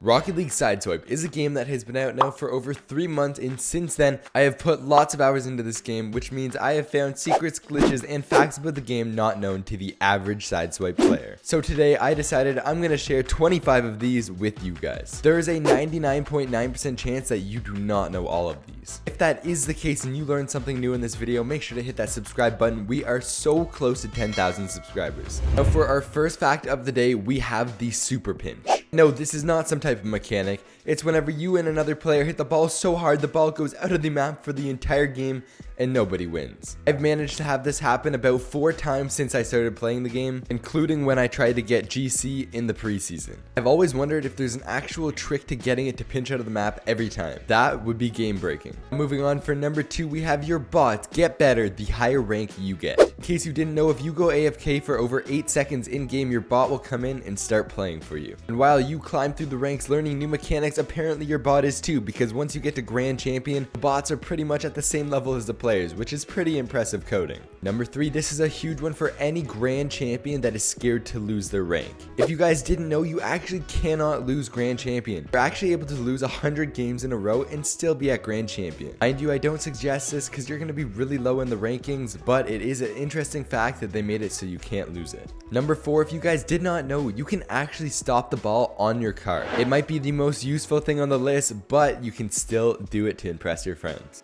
Rocket League Sideswipe is a game that has been out now for over 3 months, and since then I have put lots of hours into this game, which means I have found secrets, glitches, and facts about the game not known to the average Sideswipe player. So today I decided I'm going to share 25 of these with you guys. There is a 99.9% chance that you do not know all of these. If that is the case and you learned something new in this video, make sure to hit that subscribe button. We are so close to 10,000 subscribers. Now for our first fact of the day, we have the super pinch. No, this is not some type of mechanic. It's whenever you and another player hit the ball so hard the ball goes out of the map for the entire game and nobody wins. I've managed to have this happen about 4 times since I started playing the game, including when I tried to get GC in the preseason. I've always wondered if there's an actual trick to getting it to pinch out of the map every time. That would be game breaking. Moving on, for number 2, we have your bot get better the higher rank you get. In case you didn't know, if you go AFK for over 8 seconds in game, your bot will come in and start playing for you. And while you climb through the ranks learning new mechanics, apparently your bot is too, because once you get to Grand Champion, the bots are pretty much at the same level as the players, which is pretty impressive coding. Number 3, this is a huge one for any Grand Champion that is scared to lose their rank. If you guys didn't know, you actually cannot lose Grand Champion. You're actually able to lose 100 games in a row and still be at Grand Champion. Mind you, I don't suggest this because you're going to be really low in the rankings, but it is an interesting fact that they made it so you can't lose it. Number 4, if you guys did not know, you can actually stop the ball on your car. It might be the most useful thing on the list, but you can still do it to impress your friends.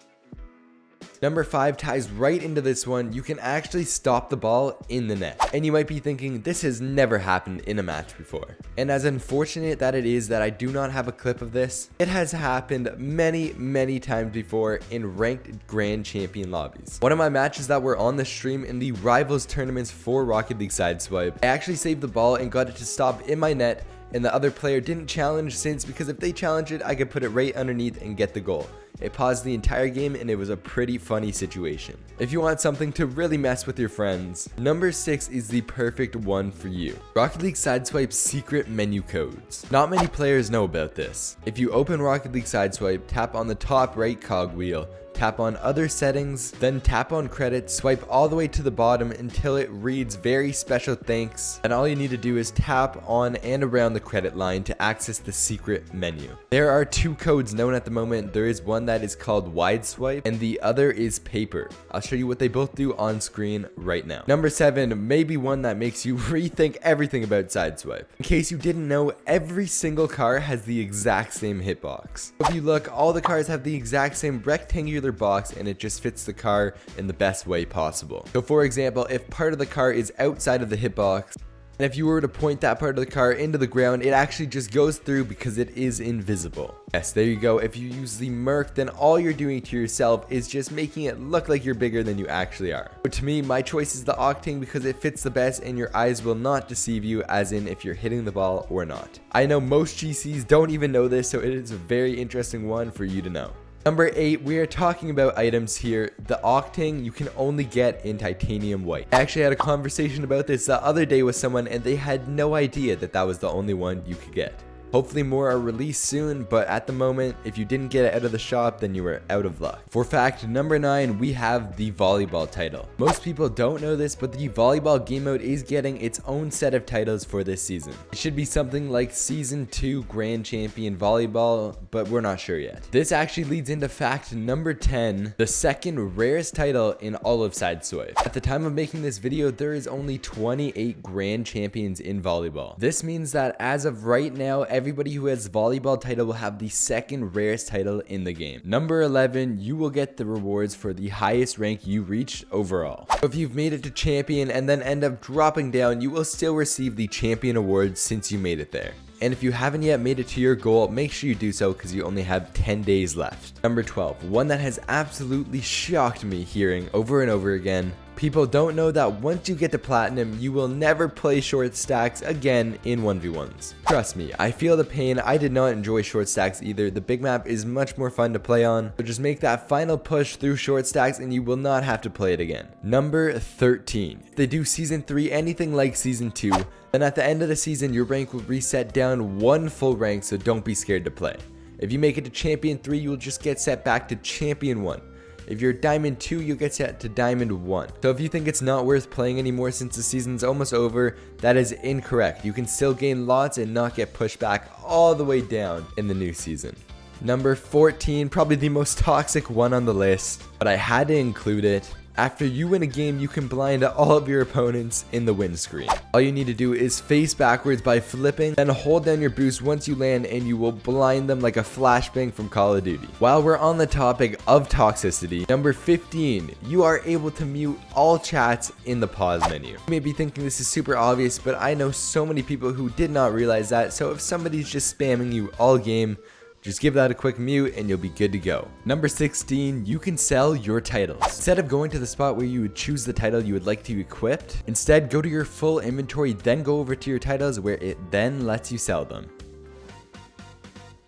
Number 5 ties right into this one. You can actually stop the ball in the net. And you might be thinking, this has never happened in a match before. And as unfortunate that it is that I do not have a clip of this, it has happened many times before in ranked Grand Champion lobbies. One of my matches that were on the stream in the Rivals tournaments for Rocket League Sideswipe, I actually saved the ball and got it to stop in my net, and the other player didn't challenge because if they challenge it, I could put it right underneath and get the goal. It paused the entire game and it was a pretty funny situation. If you want something to really mess with your friends, number 6 is the perfect one for you. Rocket League Sideswipe's secret menu codes. Not many players know about this. If you open Rocket League Sideswipe, tap on the top right cogwheel, tap on other settings, then tap on credits, swipe all the way to the bottom until it reads very special thanks, and all you need to do is tap on and around the credit line to access the secret menu. There are 2 codes known at the moment. There is one that is called wide swipe and the other is paper. I'll show you what they both do on screen right now. Number 7 may be one that makes you rethink everything about Sideswipe. In case you didn't know, every single car has the exact same hitbox. If you look, all the cars have the exact same rectangular box and it just fits the car in the best way possible. So for example, if part of the car is outside of the hitbox, and if you were to point that part of the car into the ground, it actually just goes through because it is invisible. Yes, there you go. If you use the Merc, then all you're doing to yourself is just making it look like you're bigger than you actually are. But to me, my choice is the Octane because it fits the best and your eyes will not deceive you, as in if you're hitting the ball or not. I know most GCs don't even know this, so it is a very interesting one for you to know. Number 8, we are talking about items here. The Octane you can only get in titanium white. I actually had a conversation about this the other day with someone and they had no idea that that was the only one you could get. Hopefully more are released soon, but at the moment, if you didn't get it out of the shop, then you were out of luck. For fact number 9, we have the volleyball title. Most people don't know this, but the volleyball game mode is getting its own set of titles for this season. It should be something like Season 2 Grand Champion Volleyball, but we're not sure yet. This actually leads into fact number 10, the second rarest title in all of Sideswipe. At the time of making this video, there is only 28 Grand Champions in volleyball. This means that as of right now, everybody who has volleyball title will have the second rarest title in the game. Number 11, you will get the rewards for the highest rank you reached overall. So if you've made it to champion and then end up dropping down, you will still receive the champion award since you made it there. And if you haven't yet made it to your goal, make sure you do so because you only have 10 days left. Number 12, one that has absolutely shocked me hearing over and over again. People don't know that once you get to platinum, you will never play short stacks again in 1v1s. Trust me, I feel the pain. I did not enjoy short stacks either. The big map is much more fun to play on, so just make that final push through short stacks and you will not have to play it again. Number 13, if they do Season 3 anything like Season 2, then at the end of the season, your rank will reset down 1 full rank, so don't be scared to play. If you make it to Champion 3, you will just get set back to Champion 1. If you're Diamond 2, you'll get set to Diamond 1. So if you think it's not worth playing anymore since the season's almost over, that is incorrect. You can still gain lots and not get pushed back all the way down in the new season. Number 14, probably the most toxic one on the list, but I had to include it. After you win a game, you can blind all of your opponents in the win screen. All you need to do is face backwards by flipping, then hold down your boost once you land, and you will blind them like a flashbang from Call of Duty. While we're on the topic of toxicity, number 15, you are able to mute all chats in the pause menu. You may be thinking this is super obvious, but I know so many people who did not realize that, so if somebody's just spamming you all game, just give that a quick mute and you'll be good to go. Number 16, you can sell your titles. Instead of going to the spot where you would choose the title you would like to equip, instead go to your full inventory, then go over to your titles where it then lets you sell them.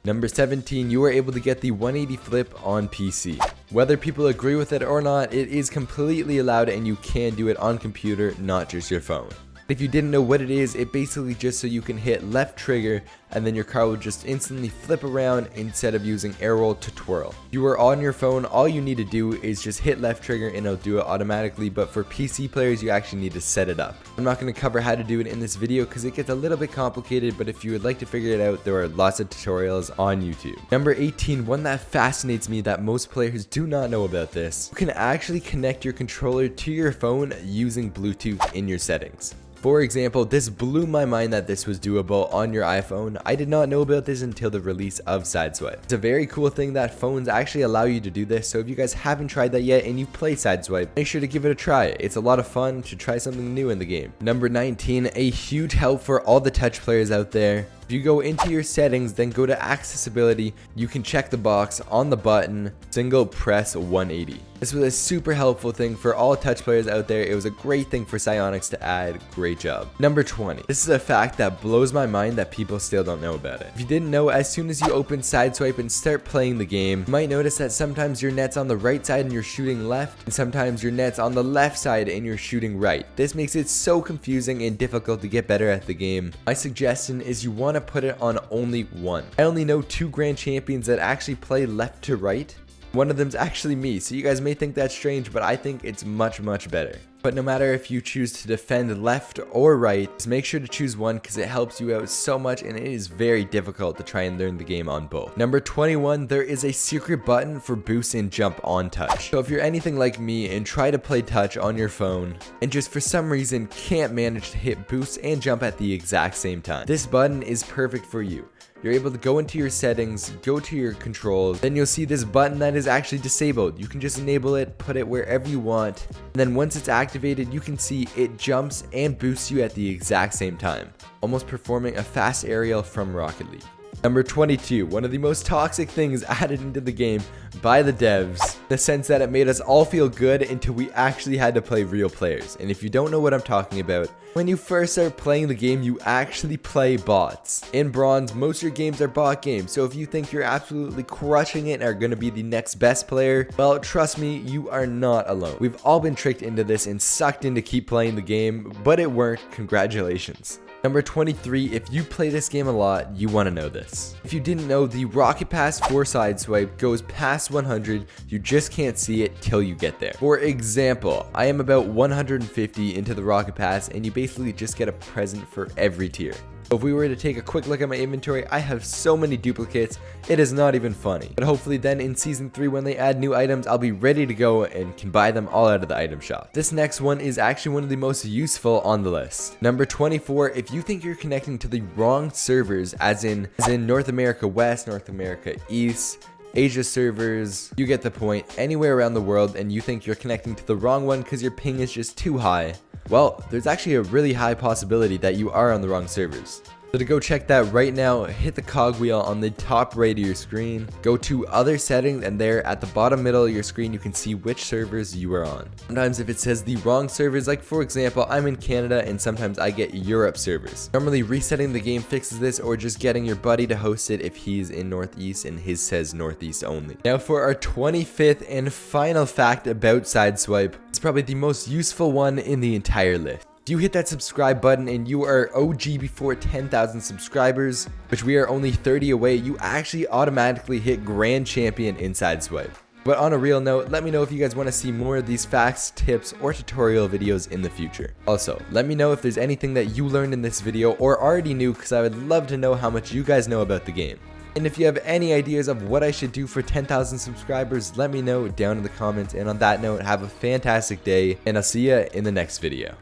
Number 17, you are able to get the 180 flip on PC. Whether people agree with it or not, it is completely allowed and you can do it on computer, not just your phone. If you didn't know what it is, it basically just so you can hit left trigger and then your car will just instantly flip around instead of using air roll to twirl. If you are on your phone, all you need to do is just hit left trigger and it'll do it automatically, but for PC players you actually need to set it up. I'm not going to cover how to do it in this video because it gets a little bit complicated, but if you would like to figure it out, there are lots of tutorials on YouTube. Number 18, one that fascinates me that most players do not know about this. You can actually connect your controller to your phone using Bluetooth in your settings. For example, this blew my mind that this was doable on your iPhone. I did not know about this until the release of Sideswipe. It's a very cool thing that phones actually allow you to do this, so if you guys haven't tried that yet and you play Sideswipe, make sure to give it a try. It's a lot of fun to try something new in the game. Number 19, a huge help for all the touch players out there. If you go into your settings, then go to accessibility, you can check the box on the button, single press 180. This was a super helpful thing for all touch players out there. It was a great thing for Psyonix to add. Great job. Number 20. This is a fact that blows my mind that people still don't know about it. If you didn't know, as soon as you open Sideswipe and start playing the game, you might notice that sometimes your net's on the right side and you're shooting left, and sometimes your net's on the left side and you're shooting right. This makes it so confusing and difficult to get better at the game. My suggestion is you want to put it on only one. I only know 2 grand champions that actually play left to right. One of them's actually me, so you guys may think that's strange, but I think it's much better. But no matter if you choose to defend left or right, just make sure to choose one because it helps you out so much and it is very difficult to try and learn the game on both. Number 21, there is a secret button for boost and jump on touch. So if you're anything like me and try to play touch on your phone and just for some reason can't manage to hit boost and jump at the exact same time, this button is perfect for you. You're able to go into your settings, go to your controls, then you'll see this button that is actually disabled. You can just enable it, put it wherever you want, and then once it's activated, you can see it jumps and boosts you at the exact same time, almost performing a fast aerial from Rocket League. Number 22, one of the most toxic things added into the game by the devs, in the sense that it made us all feel good until we actually had to play real players. And if you don't know what I'm talking about, when you first start playing the game, you actually play bots. In Bronze, most of your games are bot games, so if you think you're absolutely crushing it and are going to be the next best player, well, trust me, you are not alone. We've all been tricked into this and sucked in to keep playing the game, but it worked. Congratulations. Number 23, if you play this game a lot, you want to know this. If you didn't know, the Rocket Pass for Sideswipe goes past 100, you just can't see it till you get there. For example, I am about 150 into the Rocket Pass and you basically just get a present for every tier. If we were to take a quick look at my inventory, I have so many duplicates, it is not even funny. But hopefully then in Season 3 when they add new items, I'll be ready to go and can buy them all out of the item shop. This next one is actually one of the most useful on the list. Number 24, if you think you're connecting to the wrong servers, as in North America West, North America East, Asia servers, you get the point, anywhere around the world, and you think you're connecting to the wrong one because your ping is just too high, well, there's actually a really high possibility that you are on the wrong servers. So to go check that right now, hit the cogwheel on the top right of your screen, go to other settings, and there at the bottom middle of your screen you can see which servers you are on. Sometimes if it says the wrong servers, like for example I'm in Canada and sometimes I get Europe servers. Normally resetting the game fixes this, or just getting your buddy to host it if he's in Northeast and his says Northeast only. Now for our 25th and final fact about Sideswipe, it's probably the most useful one in the entire list. If you hit that subscribe button and you are OG before 10,000 subscribers, which we are only 30 away, you actually automatically hit Grand Champion in Sideswipe. But on a real note, let me know if you guys want to see more of these facts, tips, or tutorial videos in the future. Also, let me know if there's anything that you learned in this video or already knew, because I would love to know how much you guys know about the game. And if you have any ideas of what I should do for 10,000 subscribers, let me know down in the comments. And on that note, have a fantastic day, and I'll see you in the next video.